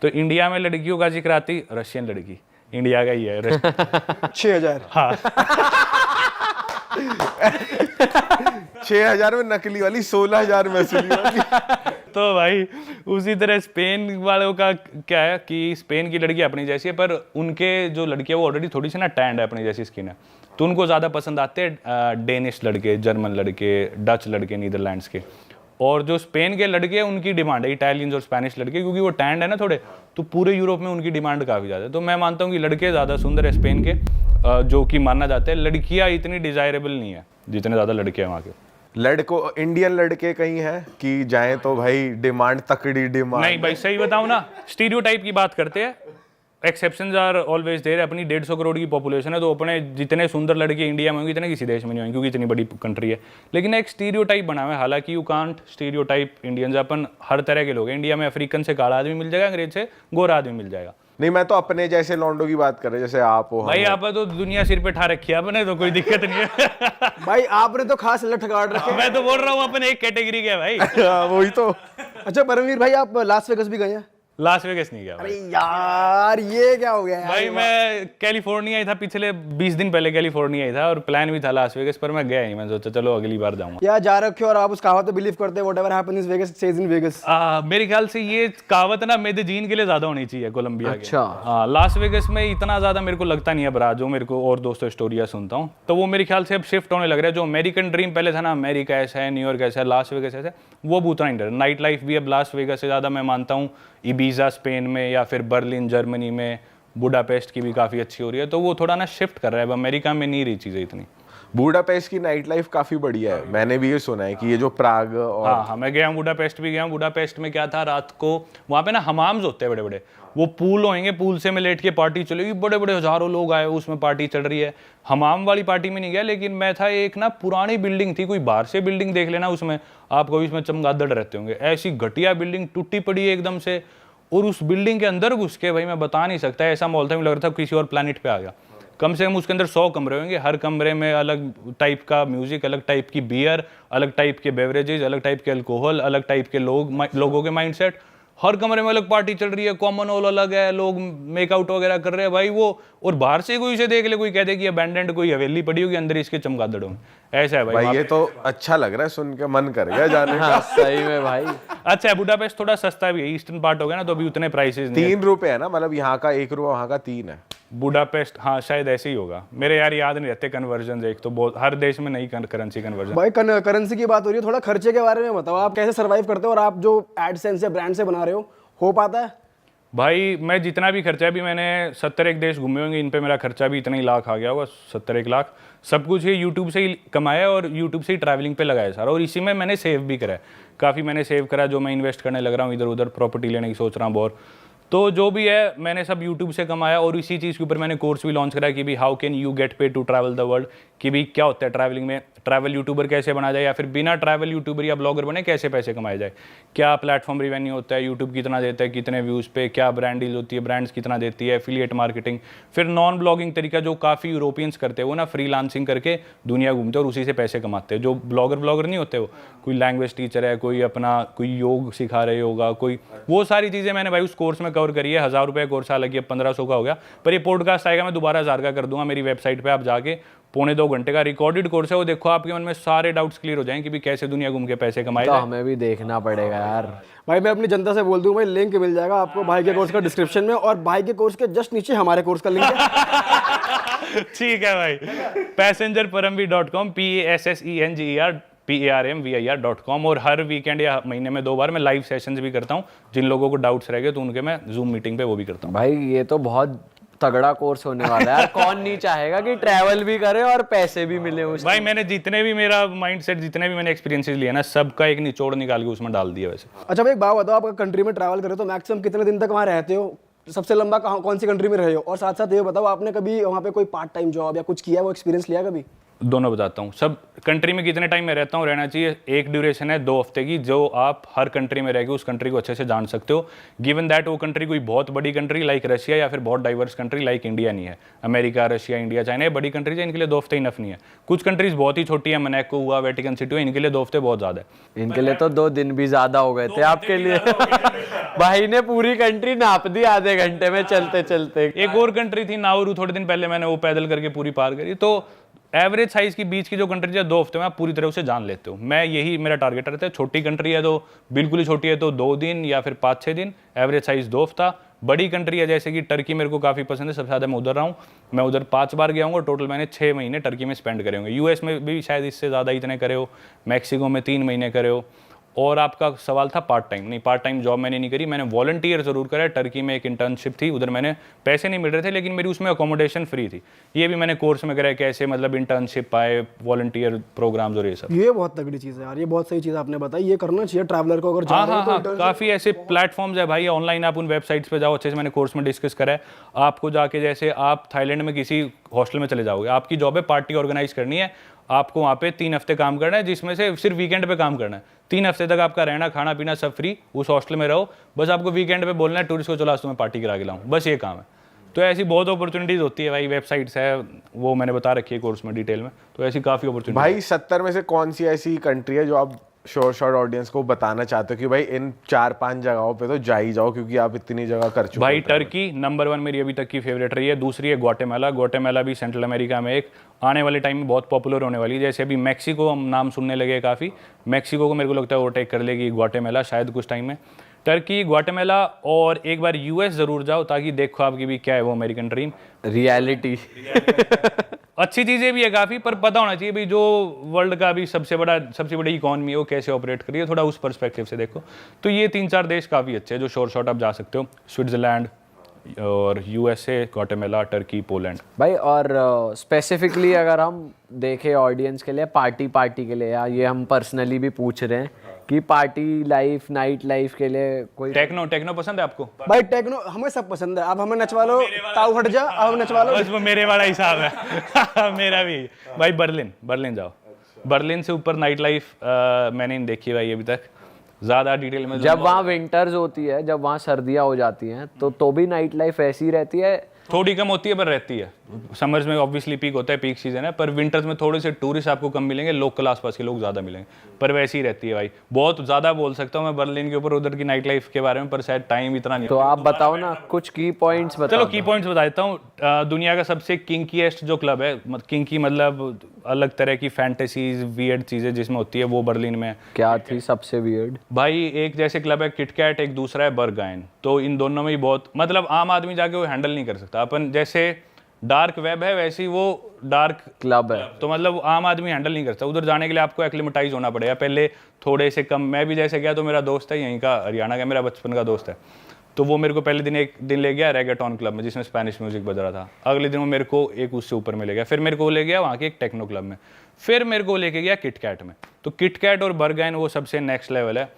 तो इंडिया में लड़कियों का जिक्र आती रशियन लड़की, इंडिया का ही है 6,000 हाँ 6,000 में नकली वाली, 16,000 में असली वाली। तो भाई उसी तरह स्पेन वालों का क्या है कि स्पेन की लड़की अपनी जैसी है, पर उनके जो लड़की है वो ऑलरेडी थोड़ी सी ना टैंड है, अपनी जैसी स्किन है, तो उनको ज़्यादा पसंद आते हैं डेनिश लड़के, जर्मन लड़के, डच लड़के, नीदरलैंड्स के। और जो स्पेन के लड़के हैं उनकी डिमांड है इटालियंस और स्पेनिश लड़के, क्योंकि वो टैंड है ना थोड़े, तो पूरे यूरोप में उनकी डिमांड काफ़ी ज़्यादा है। तो मैं मानता हूँ कि लड़के ज़्यादा सुंदर है स्पेन के, जो कि मानना जाता है। लड़कियाँ इतनी डिज़ायरेबल नहीं है जितने ज़्यादा लड़के हैं वहाँ के। लड़को इंडियन लड़के कहीं हैं कि जाएं तो भाई डिमांड तकड़ी डिमांड? नहीं भाई सही बताऊं ना, स्टीरियोटाइप की बात करते हैं, एक्सेप्शंस आर ऑलवेज देयर। अपनी 150 करोड़ की पॉपुलेशन है, तो अपने जितने सुंदर लड़के इंडिया में होंगे इतने किसी देश में नहीं होंगे, क्योंकि इतनी बड़ी कंट्री है। लेकिन एक स्टीरियोटाइप बना हुआ है, हालांकि यू कांट स्टीरियोटाइप इंडियंस, अपन हर तरह के लोग हैं इंडिया में। अफ्रीकन से काला आदमी मिल जाएगा, अंग्रेज से गोरा आदमी मिल जाएगा। नहीं, मैं तो अपने जैसे लौंडों की बात कर रहे, जैसे आप हो। भाई आप तो दुनिया सिर पे ठा रखी है अपने, तो कोई दिक्कत नहीं है। भाई आपने तो खास लठ गाड़ रखे। मैं तो बोल रहा हूँ अपन एक कैटेगरी के है भाई। वही तो। अच्छा परमवीर भाई, आप लास वेगस भी गए हैं? लास वेगस नहीं गया भाई। अरे यार ये क्या हो गया यार? भाई मैं कैलिफोर्निया ही था, पिछले 20 दिन पहले कैलिफोर्निया ही था, और प्लान भी था लास वेगस, पर मैं गया ही। मैं सोचा चलो अगली बार जाऊंगा। या जा रखे हो और आप उस कहावत पे बिलीव करते हैं, whatever happens in Vegas stage in Vegas? मेरे ख्याल से ये कहावत ना मेदेजीन के लिए ज्यादा होनी चाहिए, कोलंबिया के। अच्छा। हाँ, लास वेगस में इतना ज्यादा मेरे को लगता नहीं है, बरा जो मेरे को और दोस्तों स्टोरियाँ सुनता हूँ, तो वो मेरे ख्याल से अब शिफ्ट होने लग रहा है। जो अमेरिकन ड्रीम पहले था ना, अमेरिका ऐसा है, न्यूयॉर्क ऐसा है, लास वेगस ऐसा है, वो भी उतना नहीं डर। नाइट लाइफ भी अब लास वेगस से ज्यादा मैं मानता हूँ इबीजा स्पेन में, या फिर बर्लिन जर्मनी में, बुडापेस्ट की भी काफ़ी अच्छी हो रही है। तो वो थोड़ा ना शिफ्ट कर रहा है, अब अमेरिका में नहीं रही चीज़ें इतनी। बुडापेस्ट की नाइट लाइफ काफी बढ़िया है, मैंने भी ये सुना है कि ये जो प्राग और हाँ, मैं गया हूँ, बुडापेस्ट भी गया हूँ। बुडापेस्ट में क्या था, रात को वहाँ पे ना हमाम्स होते हैं बड़े बड़े, वो पूल होंगे, पूल से में लेट के पार्टी चलेगी, बड़े बड़े हजारों लोग आए, उसमें पार्टी चल रही है। हमाम वाली पार्टी में नहीं गया, लेकिन मैं था एक ना पुरानी बिल्डिंग थी, कोई बाहर से बिल्डिंग देख लेना, उसमें आपको भी इसमें चमगादड़ रहते होंगे, ऐसी घटिया बिल्डिंग टूटी पड़ी है एकदम से। और उस बिल्डिंग के अंदर घुस के भाई मैं बता नहीं सकता, ऐसा माहौल था, मुझे लग रहा था किसी और प्लैनेट पे आ गया। कम से कम उसके अंदर 100 कमरे होंगे, हर कमरे में अलग टाइप का म्यूजिक, अलग टाइप की बियर, अलग टाइप के बेवरेजेस, अलग टाइप के अल्कोहल, अलग टाइप के लोगों के माइंडसेट। हर कमरे में अलग पार्टी चल रही है, कॉमन हॉल अलग है, लोग मेकआउट वगैरह कर रहे हैं भाई वो। और बाहर से कोई इसे देख ले, कोई कह दे कि अबैंडन्ड कोई हवेली पड़ी होगी, अंदर इसके चमगादड़ होंगे, ऐसा है भाई। ये तो अच्छा लग रहा है, सुन के मन कर गया जाने का। सही में भाई। अच्छा है, बुडापेस्ट थोड़ा सस्ता भी है, ईस्टर्न पार्ट हो गया ना, तो अभी उतने प्राइसेस नहीं है। 3 रुपए है ना, मतलब यहाँ का 1 रुपया, वहाँ का 3 है। बुडापेस्ट, हाँ शायद ऐसे ही होगा, मेरे यार याद नहीं रहते कन्वर्जन। एक तो बहुत, हर देश में नई करेंसी कन्वर्जन। भाई करेंसी की बात हो रही है, थोड़ा खर्चे के बारे में बताओ, आप कैसे सर्वाइव करते हो? और आप जो एडसेंस या ब्रांड से बना रहे हो पाता है? भाई मैं जितना भी खर्चा है, अभी मैंने 71 देश घूमे होंगे, इन पे मेरा खर्चा भी इतना ही लाख आ गया होगा, 71 लाख। सब कुछ ये यूट्यूब से ही कमाया और यूट्यूब से ही ट्रैवलिंग पे लगाया सारा, और इसी में मैंने सेव भी करा है, काफ़ी मैंने सेव करा, जो मैं इन्वेस्ट करने लग रहा हूँ इधर उधर, प्रॉपर्टी लेने की सोच रहा हूँ बहुत। तो जो भी है मैंने सब यूट्यूब से कमाया, और इसी चीज़ के ऊपर मैंने कोर्स भी लॉन्च करा कि भी how can you get paid to travel the world, कि भी क्या होता है ट्रैवलिंग में, ट्रैवल यूट्यूबर कैसे बना जाए, या फिर बिना ट्रैवल यूट्यूबर या ब्लॉगर बने कैसे पैसे कमाए जाए, क्या प्लेटफॉर्म रिवेन्यू होता है, यूट्यूब कितना देता है, कितने व्यूज़ पे, क्या ब्रांड डील होती है, ब्रांड्स कितना देती है, एफिलिएट मार्केटिंग। फिर नॉन ब्लॉगिंग तरीका जो काफ़ी यूरोपियंस करते हैं, वो ना फ्रीलांसिंग करके दुनिया घूमते हैं और उसी से पैसे कमाते हैं। जो ब्लॉगर नहीं होते, वो कोई लैंग्वेज टीचर है, कोई अपना कोई योग सिखा रहे होगा कोई, वो सारी चीज़ें मैंने भाई उस कोर्स में कवर करी है। 1000 रुपये कोर्स, हालांकि अब 1500 का हो गया, पर ये पॉडकास्ट आएगा मैं दोबारा 1000 का कर दूंगा। मेरी वेबसाइट पे आप जाके 1.25 घंटे का रिकॉर्डेड कोर्स है, वो देखो, आपके मन में सारे डाउट्स क्लियर हो जाएं कि भी कैसे दुनिया घूम के पैसे कमाए तो जाए। हमें भी देखना पड़ेगा यार। भाई मैं अपनी जनता से बोल दूं, भाई लिंक मिल जाएगा आपको भाई के कोर्स का डिस्क्रिप्शन में, और भाई के कोर्स के जस्ट नीचे हमारे कोर्स का लिंक है। ठीक है भाई, passengerparamveer.com, passengerparamveer.com। और हर वीकेंड या महीने में 2 बार मैं लाइव सेशंस भी करता हूँ, जिन लोगों को डाउट्स रह गए तो उनके मैं जूम मीटिंग पे वो भी करता हूँ। भाई ये तो बहुत तगड़ा कोर्स होने वाला है यार। कौन नहीं चाहेगा कि ट्रैवल भी करे और पैसे भी मिले उससे। भाई मैंने जितने भी मेरा माइंडसेट, जितने भी मैंने एक्सपीरियंसेस लिए ना, सबका एक निचोड़ निकाल के उसमें डाल दिया वैसे। अच्छा भाई एक बात बताओ, आप कंट्री में ट्रैवल करो तो मैक्सिमम कितने दिन तक वहाँ रहते हो? सबसे लंबा कौन सी कंट्री में रहे हो? और साथ साथ ये बताओ, आपने कभी वहाँ पे कोई पार्ट टाइम जॉब या कुछ किया, वो एक्सपीरियंस लिया कभी? दोनों बताता हूँ। सब कंट्री में कितने टाइम में रहता हूँ, रहना चाहिए एक ड्यूरेशन है 2 हफ्ते की, जो आप हर कंट्री में रह के उस कंट्री को अच्छे से जान सकते हो। गिवन दैट वो कंट्री कोई बहुत बड़ी कंट्री लाइक रशिया या फिर बहुत डाइवर्स कंट्री लाइक इंडिया नहीं है। अमेरिका, रशिया, इंडिया, चाइना ये बड़ी कंट्रीज है, इनके लिए 2 हफ्ते इनफ नहीं है। कुछ कंट्रीज बहुत ही छोटी है, मोनाको हुआ, वेटिकन सिटी हुआ, इनके लिए 2 हफ्ते बहुत ज़्यादा है। इनके लिए तो 2 दिन भी ज्यादा हो गए थे आपके लिए। भाई ने पूरी कंट्री नाप दी आधे घंटे में चलते चलते। एक और कंट्री थी नाउरू, थोड़े दिन पहले मैंने वो पैदल करके पूरी पार करी। तो एवरेज साइज की बीच की जो कंट्री है 2 हफ्ते में आप पूरी तरह उसे जान लेते हो। मैं यही मेरा टारगेट रहता है। छोटी कंट्री है तो बिल्कुल ही छोटी है तो 2 दिन या फिर 5-6 दिन, एवरेज साइज 2 हफ्ता। बड़ी कंट्री है जैसे कि टर्की मेरे को काफ़ी पसंद है, सबसे ज़्यादा मैं उधर रहा हूँ। मैं उधर 5 बार गया हूँ और टोटल मैंने 6 महीने टर्की में स्पेंड करे होंगे। यूएस में भी शायद इससे ज़्यादा इतने करे हो, मैक्सिको में 3 महीने करे हो। और आपका सवाल था पार्ट टाइम, नहीं पार्ट टाइम जॉब मैंने नहीं करी, मैंने वॉलंटियर ज़रूर करा है। टर्की में एक इंटर्नशिप थी, उधर मैंने पैसे नहीं मिल रहे थे लेकिन मेरी उसमें अकोमोडेशन फ्री थी। ये भी मैंने कोर्स में करा है, कैसे मतलब इंटर्नशिप पाए, वॉलंटियर प्रोग्राम्स और ये सब। ये बहुत तगड़ी चीज़ है यार, ये बहुत सही चीज़ आपने बताई, ये करना चाहिए ट्रैवलर को अगर जा हाँ रहे हाँ हो हाँ, तो। काफ़ी ऐसे प्लेटफॉर्म्स है भाई ऑनलाइन, आप उन वेबसाइट्स पे जाओ, अच्छे से मैंने कोर्स में डिस्कस करा है। आपको जाके जैसे आप थाईलैंड में किसी हॉस्टल में चले जाओगे, आपकी जॉब है पार्टी ऑर्गेनाइज करनी है, आपको वहाँ पे 3 हफ्ते काम करना है, जिसमें से सिर्फ वीकेंड पे काम करना है। 3 हफ्ते तक आपका रहना खाना पीना सब फ्री, उस हॉस्टल में रहो, बस आपको वीकेंड पे बोलना है टूरिस्ट को चलो आज तुम्हें पार्टी करा के लाऊं, बस ये काम है। तो ऐसी बहुत अपॉर्चुनिटीज़ होती है भाई, वेबसाइट्स है वो मैंने बता रखी है कोर्स में डिटेल में, तो ऐसी काफ़ी अपॉर्चुनिटी। भाई 70 में से कौन सी ऐसी कंट्री है जो आप शॉर्ट ऑडियंस को बताना चाहते हो कि भाई इन 4-5 जगहों पे तो जा ही जाओ क्योंकि आप इतनी जगह कर चुके हो? भाई टर्की नंबर 1 मेरी अभी तक की फेवरेट रही है। दूसरी है ग्वाटेमाला। ग्वाटेमाला भी सेंट्रल अमेरिका में एक आने वाले टाइम में बहुत पॉपुलर होने वाली है। जैसे अभी मैक्सिको हम नाम सुनने लगे काफ़ी, मैक्सिको को मेरे को लगता है ओवरटेक कर लेगी ग्वाटेमाला शायद कुछ टाइम में। टर्की, ग्वाटेमाला और एक बार यूएस ज़रूर जाओ ताकि देखो आपकी भी क्या है वो अमेरिकन ड्रीम। रियलिटी। अच्छी चीज़ें भी है काफ़ी, पर पता होना चाहिए भाई जो वर्ल्ड का भी सबसे बड़ी इकॉनमी है वो कैसे ऑपरेट करिए, थोड़ा उस पर्सपेक्टिव से देखो। तो ये 3-4 देश काफ़ी अच्छे हैं जो शॉर्ट आप जा सकते हो। स्विट्ज़रलैंड और यूएसए, ग्वाटेमाला, टर्की, पोलैंड। भाई और स्पेसिफिकली अगर हम देखें ऑडियंस के लिए, पार्टी के लिए, या ये हम पर्सनली भी पूछ रहे हैं कि पार्टी लाइफ, नाइट लाइफ के लिए कोई टेक्नो पसंद है आपको? भाई टेक्नो हमें सब पसंद है, आप हमें नचवा लो, ताऊ हट जा, अब हम नचवा लो। बस वो मेरे वाला हिसाब है। मेरा भी भाई बर्लिन जाओ। बर्लिन से ऊपर नाइट लाइफ मैंने नहीं देखी भाई अभी तक ज़्यादा डिटेल में। जब वहाँ विंटर्स होती है, जब वहाँ सर्दियाँ हो जाती हैं तो भी नाइट लाइफ ऐसी ही रहती है? थोड़ी कम होती है पर रहती है। समर्स में ऑब्वियसली पीक होता है, पीक सीजन है, पर विंटर्स में थोड़े से टूरिस्ट आपको कम मिलेंगे, लोकल आसपास के लोग ज़्यादा मिलेंगे, पर वैसी ही रहती है भाई। बहुत ज़्यादा बोल सकता हूँ मैं बर्लिन के ऊपर, उधर की नाइट लाइफ के बारे में, पर शायद टाइम इतना नहीं। तो आप बताओ ना कुछ की पॉइंट्स बताओ। चलो की पॉइंट्स बता देता हूँ। दुनिया का सबसे किंकीएस्ट जो क्लब है, किंकी मतलब अलग तरह की फैंटेसीज वियर्ड चीज़ें जिसमें होती है, वो बर्लिन में। क्या थी सबसे वियर्ड? भाई एक जैसे क्लब है किटकैट, एक दूसरा है बर्गाइन। तो इन दोनों में ही बहुत मतलब आम आदमी जाके वो हैंडल नहीं कर सकता। अपन जैसे डार्क वेब है वैसे ही वो डार्क क्लब है, तो मतलब आम आदमी हैंडल नहीं करता। उधर जाने के लिए आपको एक्लिमेटाइज होना पड़ेगा पहले थोड़े से कम। मैं भी जैसे गया तो मेरा दोस्त है यहीं का, हरियाणा का, मेरा बचपन का दोस्त है, तो वो मेरे को पहले एक दिन ले गया रेगेटॉन क्लब में जिसमें स्पेनिश म्यूजिक बज रहा था। अगले दिन वो मेरे को एक उससे ऊपर में ले गया, फिर मेरे को ले गया वहाँ के एक टेक्नो क्लब में, फिर मेरे को लेके गया किटकैट में। तो किटकैट और बर्गाइन वो सबसे नेक्स्ट लेवल है,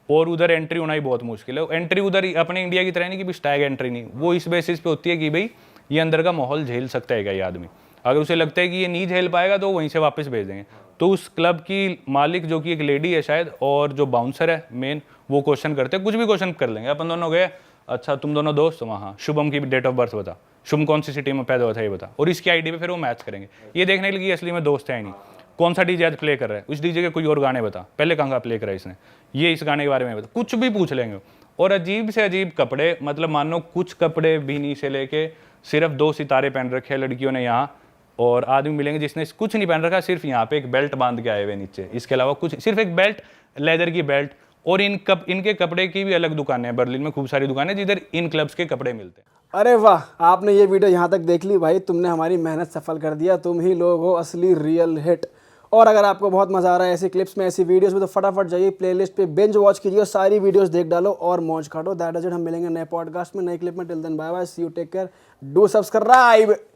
और उधर एंट्री होना ही बहुत मुश्किल है। एंट्री उधर अपने इंडिया की तरह नहीं कि भी स्टैग एंट्री नहीं, वो इस बेसिस पे होती है कि भाई ये अंदर का माहौल झेल सकता है क्या ये आदमी। अगर उसे लगता है कि ये नहीं झेल पाएगा तो वहीं से वापस भेज देंगे। तो उस क्लब की मालिक जो कि एक लेडी है शायद, और जो बाउंसर है मेन, वो क्वेश्चन करते हैं, कुछ भी क्वेश्चन कर लेंगे। अपन दोनों गए, अच्छा तुम दोनों दोस्त? वहाँ शुभम की डेट ऑफ बर्थ बता, शुभम कौन सी सिटी में पैदा हुआ था ये बता, और इसकी आईडी पे फिर वो मैच करेंगे, ये देखने के लिए असली में दोस्त है ही नहीं। कौन सा डीजे आज प्ले कर रहा है, उस डीजे के कोई और गाने बता, पहले कहाँ का प्ले करा है इसने, ये इस गाने के बारे में बता, कुछ भी पूछ लेंगे। और अजीब से अजीब कपड़े, मतलब मान लो कुछ कपड़े बीनी से लेके सिर्फ 2 सितारे पहन रखे हैं लड़कियों ने यहाँ, और आदमी मिलेंगे जिसने कुछ नहीं पहन रखा, सिर्फ यहाँ पे एक बेल्ट बांध के आए हुए नीचे, इसके अलावा कुछ, सिर्फ एक बेल्ट, लेदर की बेल्ट। और इनके कपड़े की भी अलग दुकानें हैं बर्लिन में, खूब सारी दुकानें जिधर इन क्लब्स के कपड़े मिलते हैं। अरे वाह, आपने ये वीडियो यहाँ तक देख ली भाई, तुमने हमारी मेहनत सफल कर दिया, तुम ही लोग हो असली रियल हिट। और अगर आपको बहुत मजा आ रहा है ऐसी क्लिप्स में, ऐसी वीडियोस में, तो फटाफट जाइए प्लेलिस्ट पे बिंज वॉच कीजिए, सारी वीडियोस देख डालो और मौज काटो। दैट इज इट, हम मिलेंगे नए पॉडकास्ट में, नए क्लिप में। Till then bye bye, see you, take care, do subscribe.